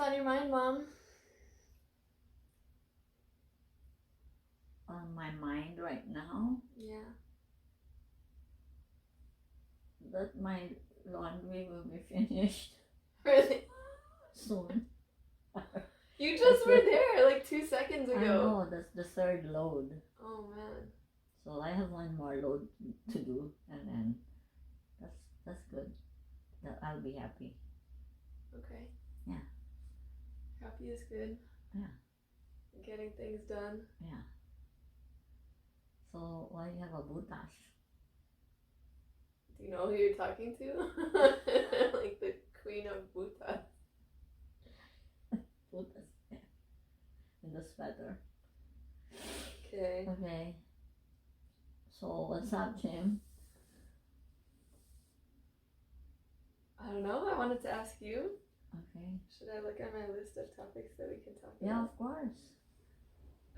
on your mind, Mom? On my mind right now, Yeah. that my laundry will be finished Really? soon. You just were there like 2 seconds I ago. know, that's the third load. Oh man. So I have one more load to do, and then that's good. That I'll be happy. Okay. Yeah. Happy is good. Yeah. Getting things done. Yeah. So why you have a butas? Do you know who you're talking to? Like the queen of Bhutan. Butas. Yeah. In the sweater. Okay. Okay. So what's up, Chim? I don't know. I wanted to ask you. Okay. Should I look at my list of topics that we can talk about? Yeah, of course.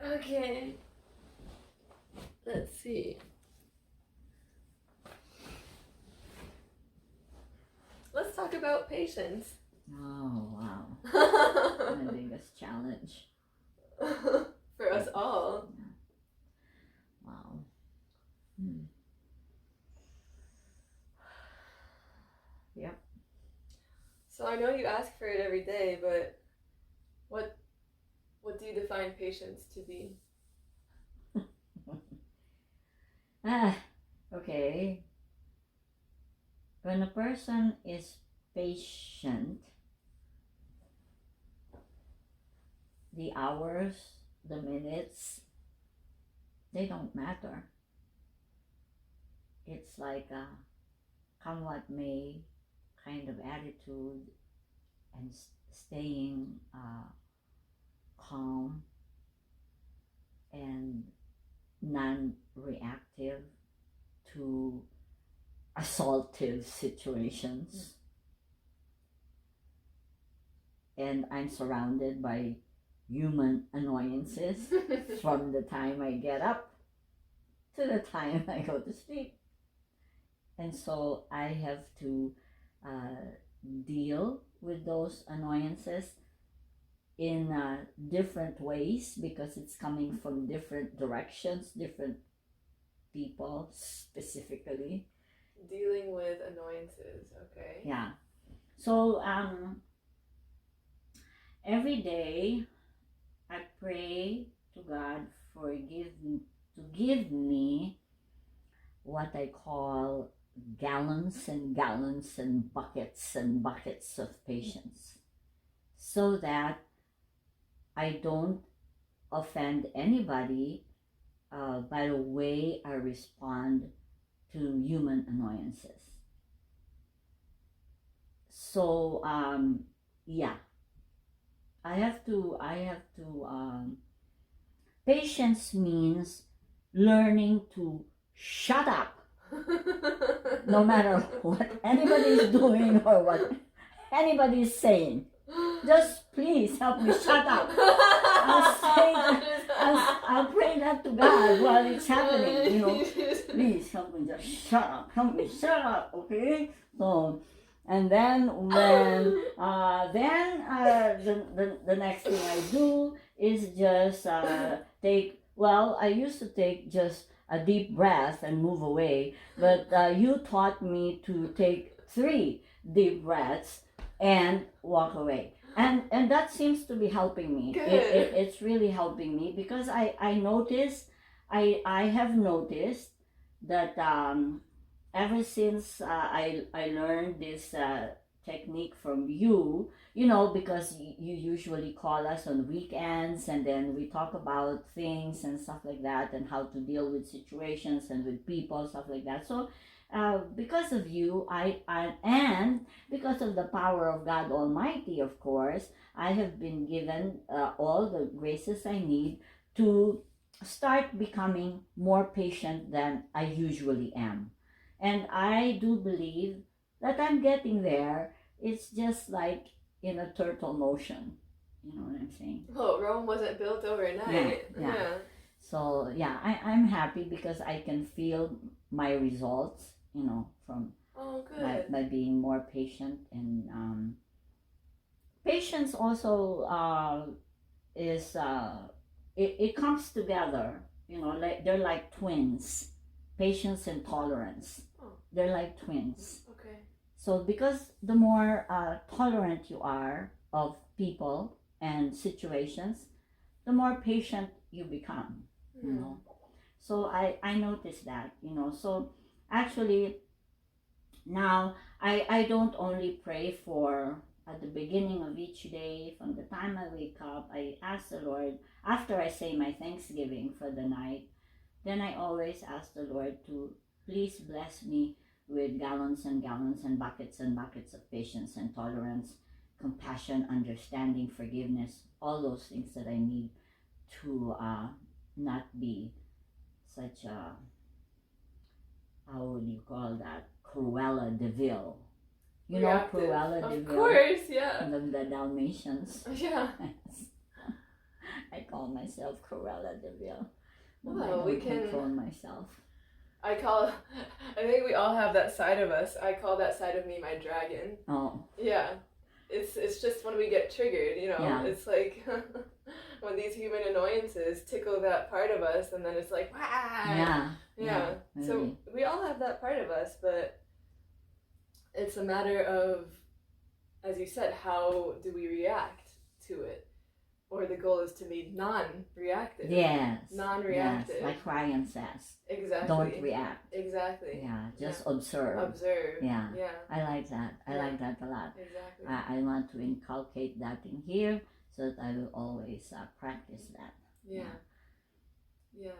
Okay. Let's see. Let's talk about patience. Oh wow. My biggest challenge. For us all. Yeah. Wow. Yep. So I know you ask for it every day, but what do you define patience to be? Okay. When a person is patient, the hours, the minutes, they don't matter. It's like a come what may kind of attitude, and staying calm and non-reactive to assaultive situations. And I'm surrounded by human annoyances from the time I get up to the time I go to sleep. And so I have to deal with those annoyances in different ways because it's coming from different directions, different people specifically. Dealing with annoyances, okay. Yeah. So every day I pray to God to give me what I call gallons and gallons and buckets of patience, so that I don't offend anybody by the way I respond to human annoyances. So yeah, I have to patience means learning to shut up no matter what anybody is doing or what anybody is saying. Just please help me shut up. I'll pray that to God while it's happening, Please help me just shut up. Help me shut up, okay? So, and then when the next thing I do is just I used to take just a deep breath and move away, but you taught me to take 3 deep breaths and walk away, and that seems to be helping me. It's really helping me because I have noticed that ever since I learned this technique from you, because you usually call us on weekends and then we talk about things and stuff like that and how to deal with situations and with people, stuff like that. So because of you, and because of the power of God Almighty, of course, I have been given all the graces I need to start becoming more patient than I usually am. And I do believe that I'm getting there. It's just like in a turtle motion. You know what I'm saying? Oh, Rome wasn't built overnight. Yeah. So yeah, I'm happy because I can feel my results, from Oh, good. by being more patient and patience also is it comes together. You know, like they're like twins. Patience and tolerance. Oh. They're like twins. Okay. So because the more tolerant you are of people and situations, the more patient you become. You know. So I noticed that. You know. So actually now I don't only pray for at the beginning of each day. From the time I wake up, I ask the Lord after I say my thanksgiving for the night. Then I always ask the Lord to please bless me with gallons and gallons and buckets of patience and tolerance, compassion, understanding, forgiveness, all those things that I need to not be such a, how would you call that, Cruella de Vil. You know Cruella de Vil? Of course, yeah. The Dalmatians. Yeah. I call myself Cruella de Vil. Well, I don't control myself. I think we all have that side of us. I call that side of me my dragon. Oh. Yeah. It's just when we get triggered, you know. Yeah. It's like when these human annoyances tickle that part of us, and then it's like, wah! Yeah. Really. So we all have that part of us, but it's a matter of, as you said, how do we react to it? Or the goal is to be non-reactive. Yes. Non-reactive. Yes, like Kryon says. Exactly. Don't react. Exactly. Yeah, just observe. Observe. Yeah. I like that. I like that a lot. Exactly. I want to inculcate that in here so that I will always practice that. Yeah.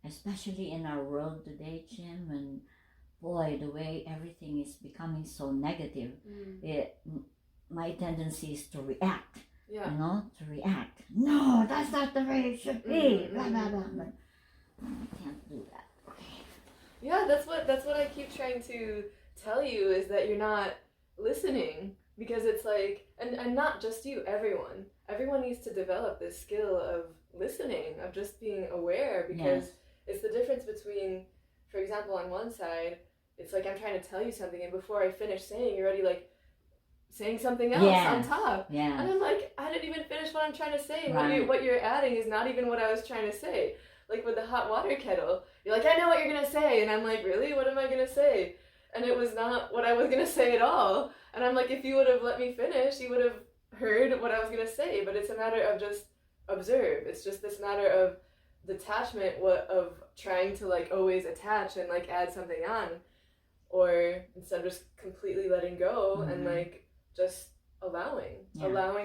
Especially in our world today, Chim, and boy, the way everything is becoming so negative, my tendency is to react. Yeah. You know, to react. No, that's not the way it should be. Blah blah blah. But I can't do that. Okay. Yeah, that's what I keep trying to tell you, is that you're not listening, because it's like, and not just you, everyone needs to develop this skill of listening, of just being aware, because it's the difference between, for example, on one side, it's like I'm trying to tell you something, and before I finish saying, you're already like saying something else on top. Yeah. And I'm like, I didn't even finish what I'm trying to say. Right. What you're adding is not even what I was trying to say. Like with the hot water kettle, you're like, I know what you're going to say. And I'm like, really? What am I going to say? And it was not what I was going to say at all. And I'm like, if you would have let me finish, you would have heard what I was going to say. But it's a matter of just observe. It's just this matter of detachment, of trying to like always attach and like add something on. Or instead of just completely letting go and like just allowing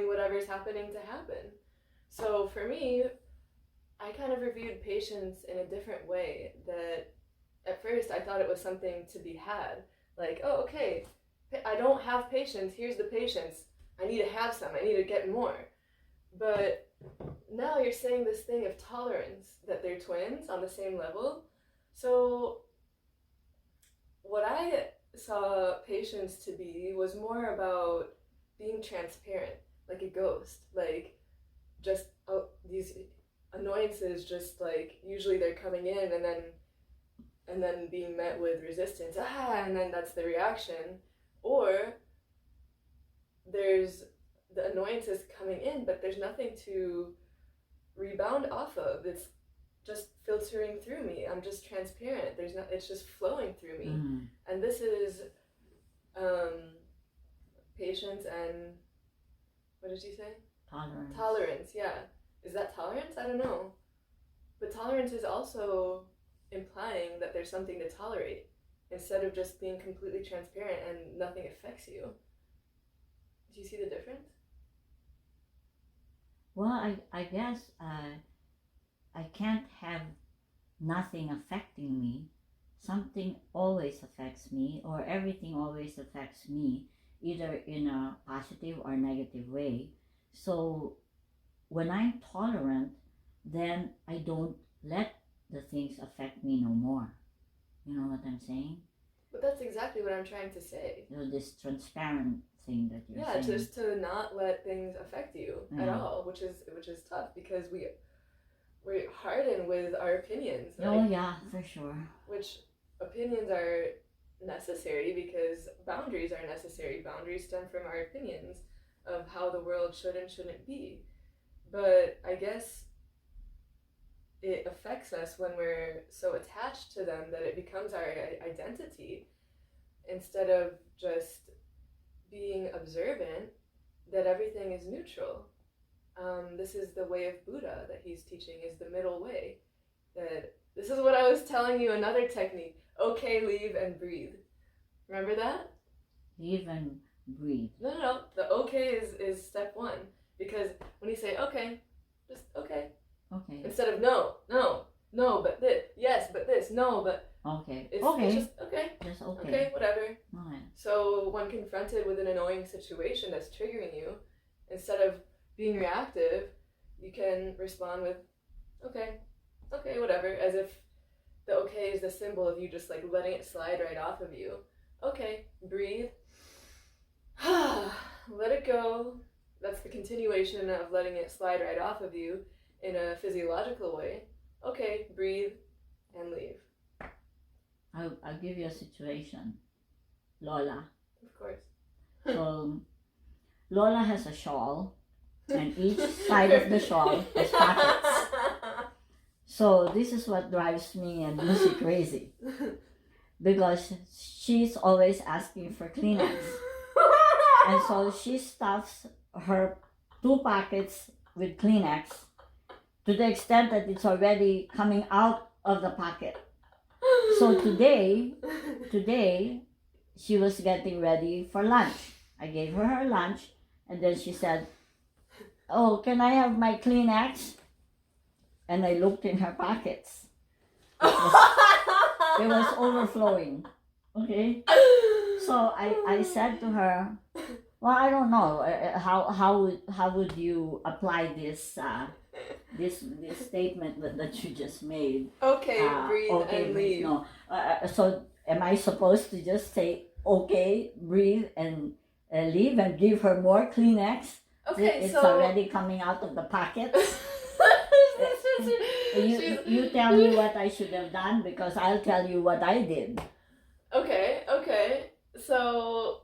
whatever's happening to happen. So for me, I kind of reviewed patience in a different way, that at first I thought it was something to be had. Like, oh, okay, I don't have patience, here's the patience. I need to have some, I need to get more. But now you're saying this thing of tolerance, that they're twins on the same level. So what I saw patience to be was more about being transparent, like a ghost, like just these annoyances, just like usually they're coming in and then being met with resistance, and then that's the reaction. Or there's the annoyances coming in, but there's nothing to rebound off of. It's just filtering through me. I'm just transparent. It's just flowing through me. And this is patience and, what did you say? Tolerance, yeah. Is that tolerance? I don't know. But tolerance is also implying that there's something to tolerate, instead of just being completely transparent and nothing affects you. Do you see the difference? Well, I guess I can't have nothing affecting me. Something always affects me, or everything always affects me, either in a positive or negative way. So when I'm tolerant, then I don't let the things affect me no more. You know what I'm saying? But that's exactly what I'm trying to say. You know, this transparent thing that you're saying. Yeah, just to not let things affect you at all, which is tough, because we're hardened with our opinions. Like, oh yeah, for sure. Which opinions are necessary, because boundaries are necessary. Boundaries stem from our opinions. of how the world should and shouldn't be. But I guess it affects us when we're so attached to them that it becomes our identity, instead of just being observant that everything is neutral. This is the way of Buddha that he's teaching, is the middle way. That this is what I was telling you, another technique. Okay, leave and breathe. Remember that? Leave and breathe. No. The okay is step one. Because when you say okay, just okay. Okay. Instead of no, but this, yes, but this, no, but Okay. it's just okay. Just okay. Okay, whatever. Okay. So when confronted with an annoying situation that's triggering you, instead of being reactive, you can respond with okay, whatever, as if the okay is the symbol of you just like letting it slide right off of you. Okay, breathe. Let it go. That's the continuation of letting it slide right off of you in a physiological way. Okay, breathe and leave. I'll give you a situation. Lola. Of course. So Lola has a shawl, and each side of the shawl has pockets. So this is what drives me and Lucy crazy, because she's always asking for Kleenex, and so she stuffs her 2 pockets with Kleenex to the extent that it's already coming out of the pocket. So today she was getting ready for lunch. I gave her lunch, and then she said, "Oh, can I have my Kleenex?" And I looked in her pockets. It was overflowing. Okay? So I said to her, "Well, I don't know. How would you apply this this statement that you just made?" Okay, breathe and leave. No. So am I supposed to just say okay, breathe and leave, and give her more Kleenex? Okay, it's so already coming out of the pocket. You tell me what I should have done, because I'll tell you what I did. Okay. So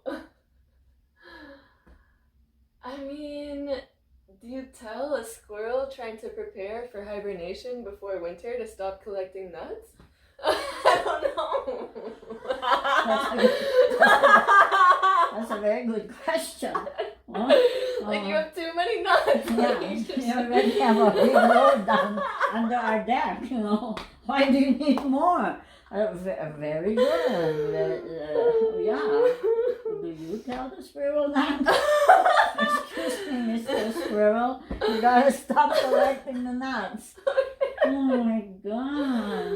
I mean, do you tell a squirrel trying to prepare for hibernation before winter to stop collecting nuts? I don't know. That's a very good question. Like you have too many nuts. Yeah, we already have a big load down under our deck, Why do you need more? Very good. Yeah. Do you tell the squirrel that? Excuse me, Mr. Squirrel. You gotta stop collecting the nuts. Oh my god.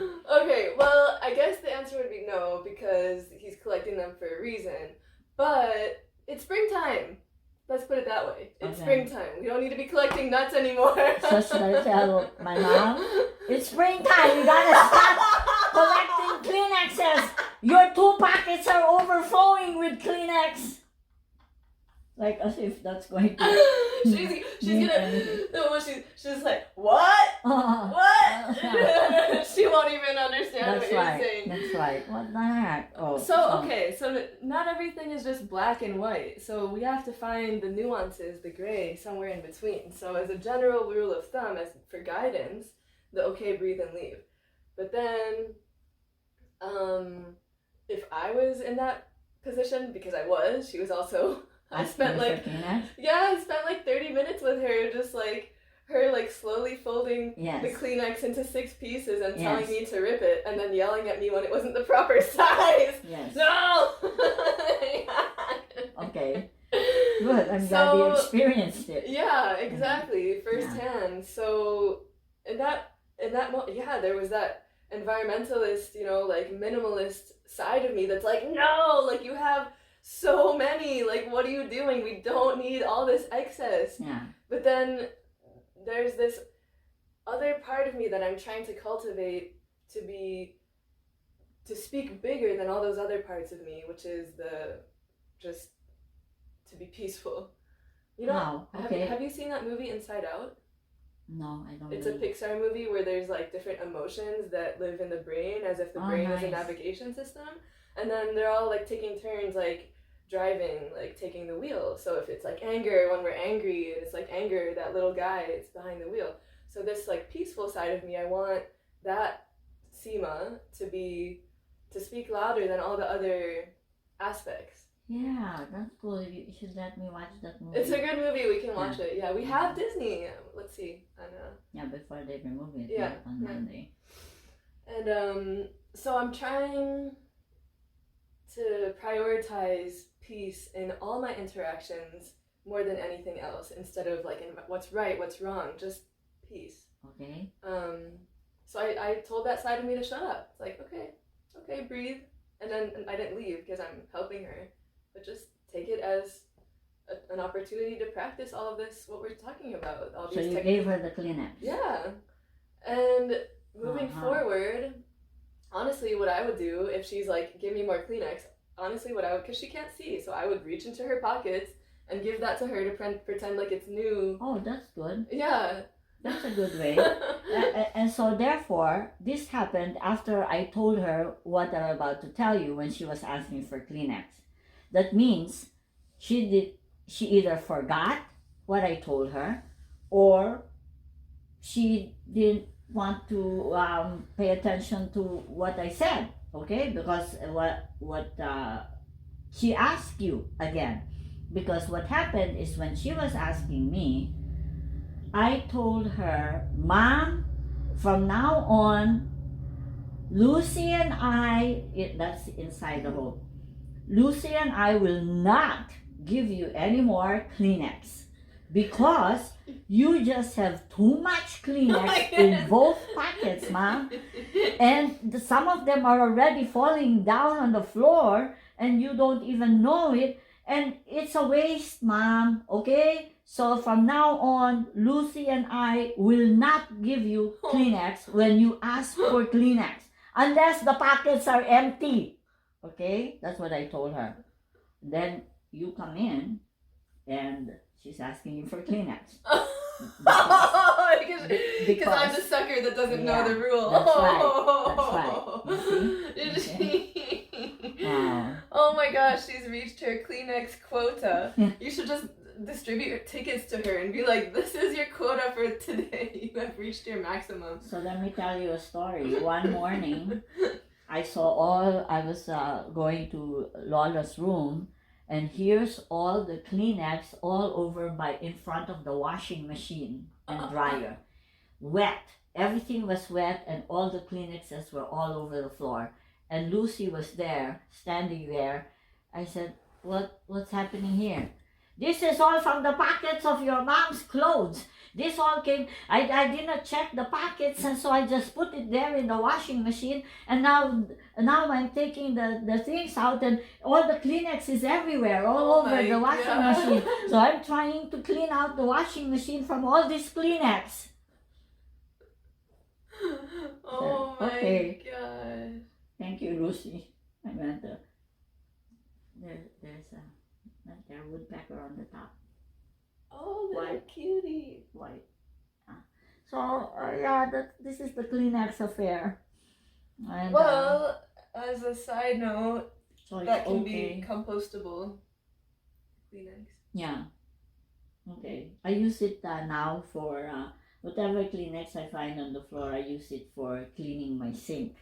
Okay, well, I guess the answer would be no, because he's collecting them for a reason. But it's springtime. Let's put it that way. It's springtime. We don't need to be collecting nuts anymore. So should I tell my mom? It's springtime. You gotta stop collecting Kleenexes. Your 2 pockets are overflowing with Kleenex. Like as if that's going to. she's gonna. No, she's like, what? What? She won't even understand what you're saying. That's right. What the heck? So not everything is just black and white. So we have to find the nuances, the gray, somewhere in between. So as a general rule of thumb, as for guidance, the okay, breathe and leave. But then, if I was in that position, because she was also. I spent like 30 minutes with her, just like her like slowly folding the Kleenex into 6 pieces and telling me to rip it, and then yelling at me when it wasn't the proper size. Yes. No. Okay. Good. I'm glad you experienced it. Yeah, exactly, firsthand. Yeah. So in that there was that environmentalist, like minimalist side of me that's like, no, like you have so many, like what are you doing? We don't need all this excess. Yeah. But then there's this other part of me that I'm trying to cultivate to speak bigger than all those other parts of me, which is just to be peaceful. Wow. Okay. Have you seen that movie Inside Out? No, I don't. It's a Pixar movie where there's like different emotions that live in the brain, as if the brain is a navigation system, and then they're all like taking turns like driving, like taking the wheel. So if it's like anger, when we're angry, it's like anger, that little guy is behind the wheel. So this like peaceful side of me, I want that Sima to speak louder than all the other aspects. Yeah, that's cool. You should let me watch that movie. It's a good movie. We can watch it. Yeah, we have Disney. Let's see. Yeah, before they remove it. Yeah, on Monday. And so I'm trying to prioritize peace in all my interactions more than anything else, instead of like in what's right, what's wrong, just peace. Okay. So I told that side of me to shut up. It's like, okay, breathe. And then I didn't leave because I'm helping her, but just take it as an opportunity to practice all of this, what we're talking about. All these so you gave her the Kleenex. Yeah. And moving forward, honestly, what I would do if she's like, give me more Kleenex, honestly, what I would, because she can't see, so I would reach into her pockets and give that to her to pretend like it's new. Oh, that's good. Yeah. That's a good way. And so therefore, this happened after I told her what I'm about to tell you when she was asking for Kleenex. That means she either forgot what I told her, or she didn't want to pay attention to what I said, okay? Because what she asked you again. Because what happened is when she was asking me, I told her, Mom, from now on, Lucy and I, that's inside the home, Lucy and I will not give you any more Kleenex because you just have too much Kleenex in both pockets, Mom. And some of them are already falling down on the floor and you don't even know it. And it's a waste, Mom, okay? So from now on, Lucy and I will not give you Kleenex when you ask for Kleenex, unless the pockets are empty. Okay? That's what I told her. Then you come in and she's asking you for Kleenex. Because I'm the sucker that doesn't know the rule. That's right. You see? Wow. Oh my gosh, she's reached her Kleenex quota. You should just distribute your tickets to her and be like, this is your quota for today. You have reached your maximum. So let me tell you a story. One morning, I was going to Lola's room, and here's all the Kleenex all over in front of the washing machine and dryer. Wet. Everything was wet and all the Kleenexes were all over the floor. And Lucy was there, standing there. I said, what's happening here? This is all from the pockets of your mom's clothes. This all came, I did not check the pockets, and so I just put it there in the washing machine, and now I'm taking the things out, and all the Kleenex is everywhere, all over the washing machine. So I'm trying to clean out the washing machine from all this Kleenex. Oh my gosh. Thank you, Lucy. I meant there's a woodpecker on the top. Oh, little cutie. White. So, this is the Kleenex affair. And, well, as a side note, so that can be compostable Kleenex. Yeah. Okay. I use it now for whatever Kleenex I find on the floor. I use it for cleaning my sink.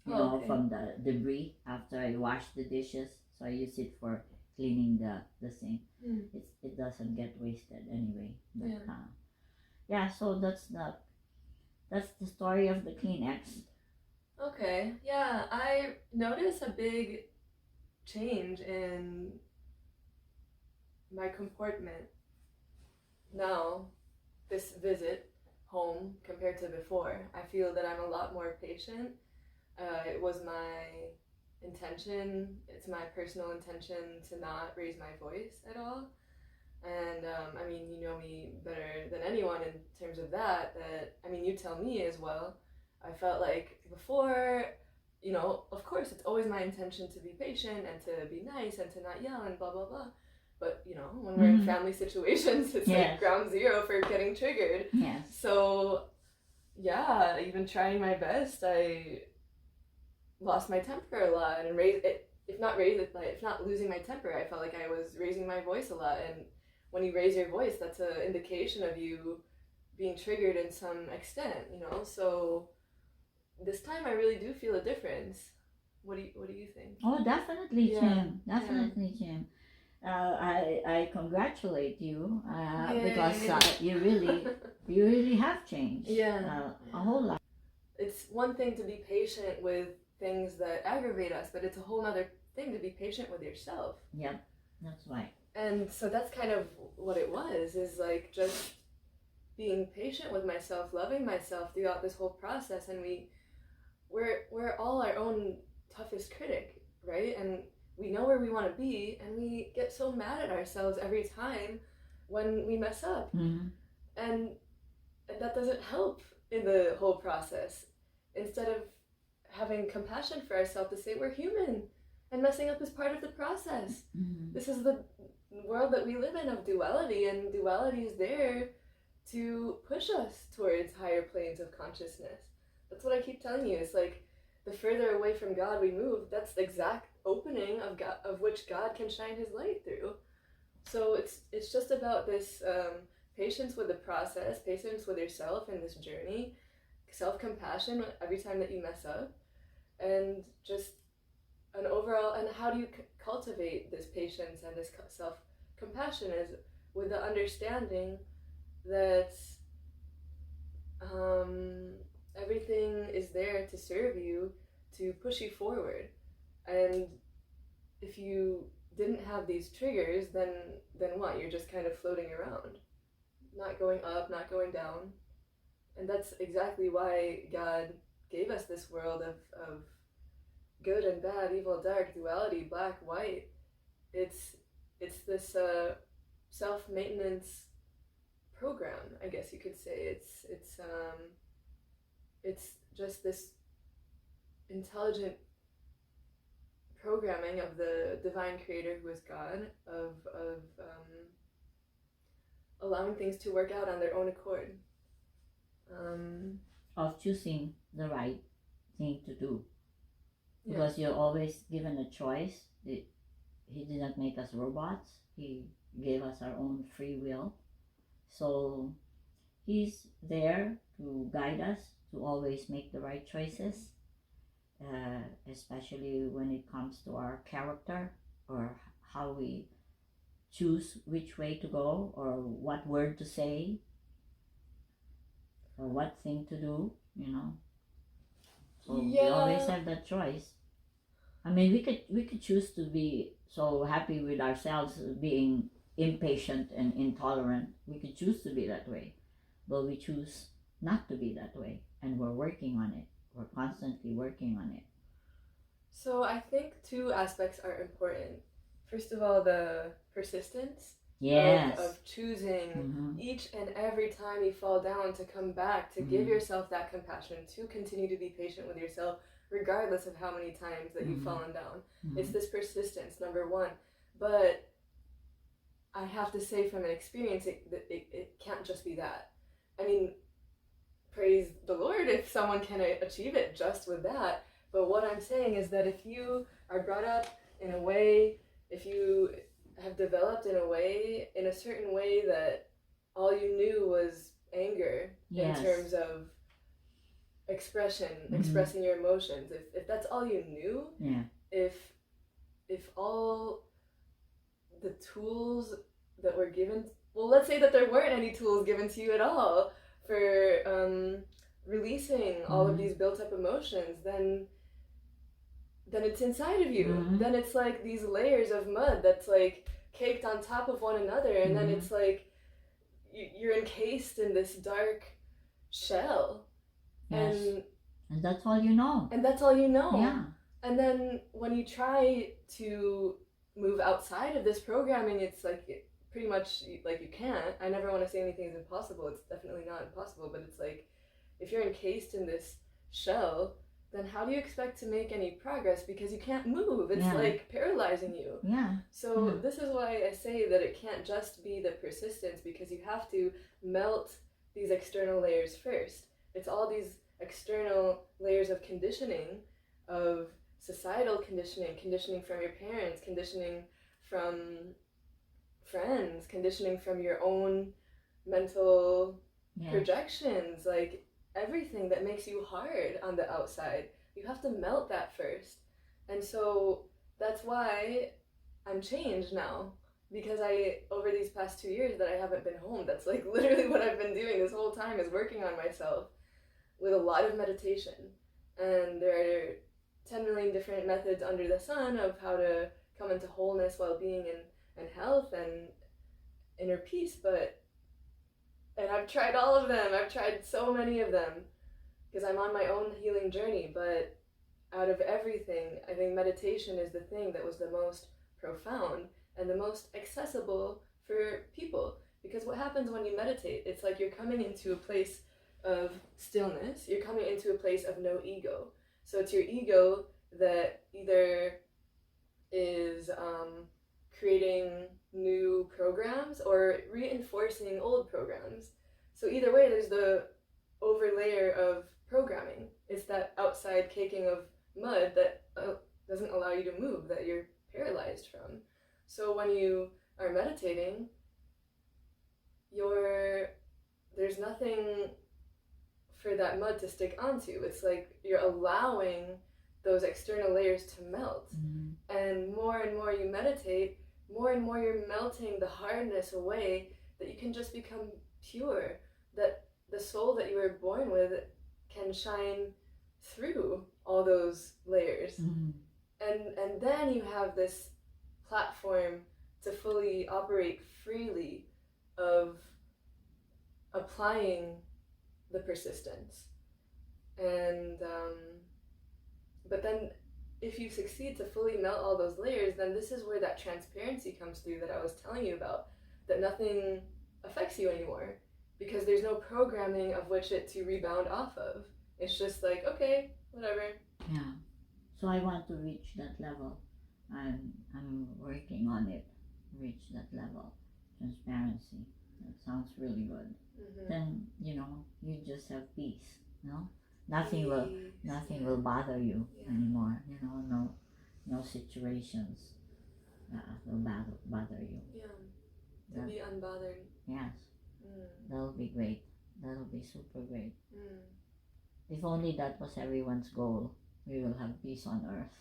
You know, from the debris after I wash the dishes. So I use it for cleaning the sink. It doesn't get wasted anyway. But, so that's the story of the Kleenex. Okay. Yeah, I noticed a big change in my comportment now, this visit home compared to before. I feel that I'm a lot more patient. It was my intention, it's my personal intention to not raise my voice at all. And I mean, you know me better than anyone in terms of that, I mean, you tell me as well. I felt like before, you know, of course, it's always my intention to be patient and to be nice and to not yell and blah, blah, blah. But, you know, when we're in family situations, it's like ground zero for getting triggered. Yes. So, yeah, even trying my best, I lost my temper a lot, and it if not losing my temper, I felt like I was raising my voice a lot. And when you raise your voice, that's an indication of you being triggered in some extent, So this time I really do feel a difference. What do you think? Oh, definitely, Yeah. Chim. Definitely, Chim. I congratulate you because you really have changed. Yeah. A whole lot. It's one thing to be patient with things that aggravate us, but it's a whole other thing to be patient with yourself. Yep, that's right. And so that's kind of what it was, is like just being patient with myself, loving myself throughout this whole process. And we're all our own toughest critic, right? And we know where we want to be, and we get so mad at ourselves every time when we mess up. Mm-hmm. And that doesn't help in the whole process. Instead of having compassion for ourselves, to say we're human and messing up is part of the process. Mm-hmm. This is the world that we live in of duality, and duality is there to push us towards higher planes of consciousness. That's what I keep telling you. It's like the further away from God we move, that's the exact opening of God, of which God can shine his light through. So it's just about this patience with the process, patience with yourself in this journey, self-compassion every time that you mess up, and just an overall, and how do you cultivate this patience and this self-compassion is with the understanding that everything is there to serve you, to push you forward. And if you didn't have these triggers, then what? You're just kind of floating around, not going up, not going down. And that's exactly why God gave us this world of good and bad, evil, dark, duality, black, white. It's this self-maintenance program, I guess you could say. It's just this intelligent programming of the divine creator, who is God, of allowing things to work out on their own accord. Of choosing the right thing to do. Because you're always given a choice. He did not make us robots. He gave us our own free will. So he's there to guide us to always make the right choices, especially when it comes to our character, or how we choose which way to go, or what word to say, or what thing to do, So we always have that choice. I mean, we could choose to be so happy with ourselves being impatient and intolerant. We could choose to be that way, but we choose not to be that way, and we're working on it. We're constantly working on it. So I think two aspects are important. First of all, the persistence. Yes. Of choosing each and every time you fall down to come back, to give yourself that compassion, to continue to be patient with yourself, regardless of how many times that you've fallen down. It's this persistence, number one. But I have to say from an experience, it can't just be that. I mean, praise the Lord if someone can achieve it just with that. But what I'm saying is that if you are brought up in a way, if you have developed in a certain way that all you knew was anger, in terms of expressing your emotions, if that's all you knew, if all the tools that were given, well, let's say that there weren't any tools given to you at all for releasing all of these built up emotions, then it's inside of you. Then it's like these layers of mud that's like caked on top of one another, and then it's like you're encased in this dark shell. And that's all you know. Yeah. And then when you try to move outside of this programming, it's like pretty much like you can't. I never want to say anything is impossible. It's definitely not impossible, but it's like if you're encased in this shell, then how do you expect to make any progress? Because you can't move. It's like paralyzing you. So this is why I say that it can't just be the persistence, because you have to melt these external layers first. It's all these external layers of conditioning, of societal conditioning from your parents, conditioning from friends, conditioning from your own mental projections, like everything that makes you hard on the outside. You have to melt that first. And so that's why I'm changed now. Because over these past 2 years that I haven't been home, that's like literally what I've been doing this whole time, is working on myself with a lot of meditation. And there are 10 million different methods under the sun of how to come into wholeness, well-being, and health, and inner peace. And I've tried all of them. I've tried so many of them because I'm on my own healing journey. But out of everything, I think meditation is the thing that was the most profound and the most accessible for people. Because what happens when you meditate, it's like you're coming into a place of stillness, you're coming into a place of no ego. So it's your ego that either is creating new programs or reinforcing old programs. So either way, there's the overlayer of programming. It's that outside caking of mud that doesn't allow you to move, that you're paralyzed from. So when you are meditating, there's nothing for that mud to stick onto. It's like you're allowing those external layers to melt. Mm-hmm. And more you meditate, more and more you're melting the hardness away, that you can just become pure, that the soul that you were born with can shine through all those layers. Mm-hmm. And then you have this platform to fully operate freely of applying the persistence. And but then if you succeed to fully melt all those layers, then this is where that transparency comes through that I was telling you about, that nothing affects you anymore because there's no programming of which it to rebound off of. It's just like, okay, whatever. Yeah. So I want to reach that level. I'm working on it. Reach that level. Transparency. That sounds really good. Mm-hmm. Then, you just have peace, Nothing will bother you anymore. No situations will bother you. Yeah. To be unbothered. Yes. That'll be great. That'll be super great. If only that was everyone's goal, we will have peace on earth.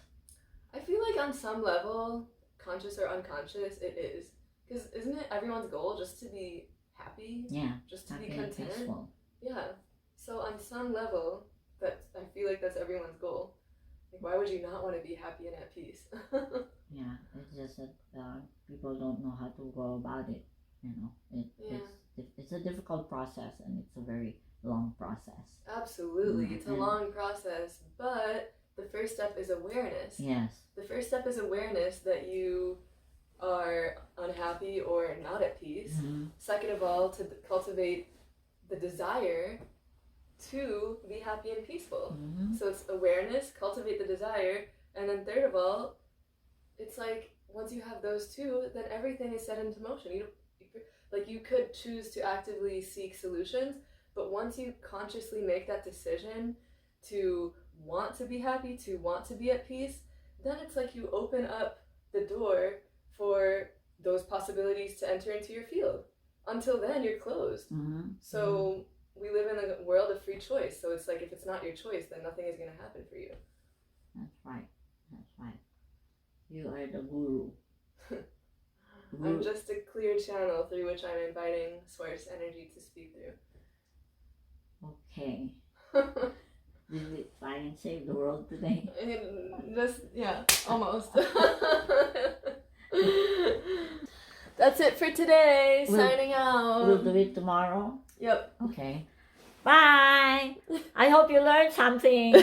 I feel like on some level, conscious or unconscious, it is. Because isn't it everyone's goal just to be happy? Yeah. Just to happy be content? And peaceful. Yeah. So on some level, I feel like that's everyone's goal. Like, why would you not want to be happy and at peace? Yeah, it's just that people don't know how to go about it. It's a difficult process, and it's a very long process. Absolutely. It's a long process, but the first step is awareness. Yes. The first step is awareness that you are unhappy or not at peace. Mm-hmm. Second of all, to cultivate the desire to be happy and peaceful. Mm-hmm. So it's awareness, cultivate the desire, and then third of all, it's like once you have those two, then everything is set into motion. You could choose to actively seek solutions, but once you consciously make that decision to want to be happy, to want to be at peace, then it's like you open up the door for those possibilities to enter into your field. Until then, you're closed. Mm-hmm. So we live in a world of free choice. So it's like if it's not your choice, then nothing is going to happen for you. That's right. You are the guru. I'm just a clear channel through which I'm inviting source energy to speak through. Okay. Did we try and save the world today? Almost. That's it for today. Signing out. We'll do it tomorrow? Yep. Okay. Bye. I hope you learned something.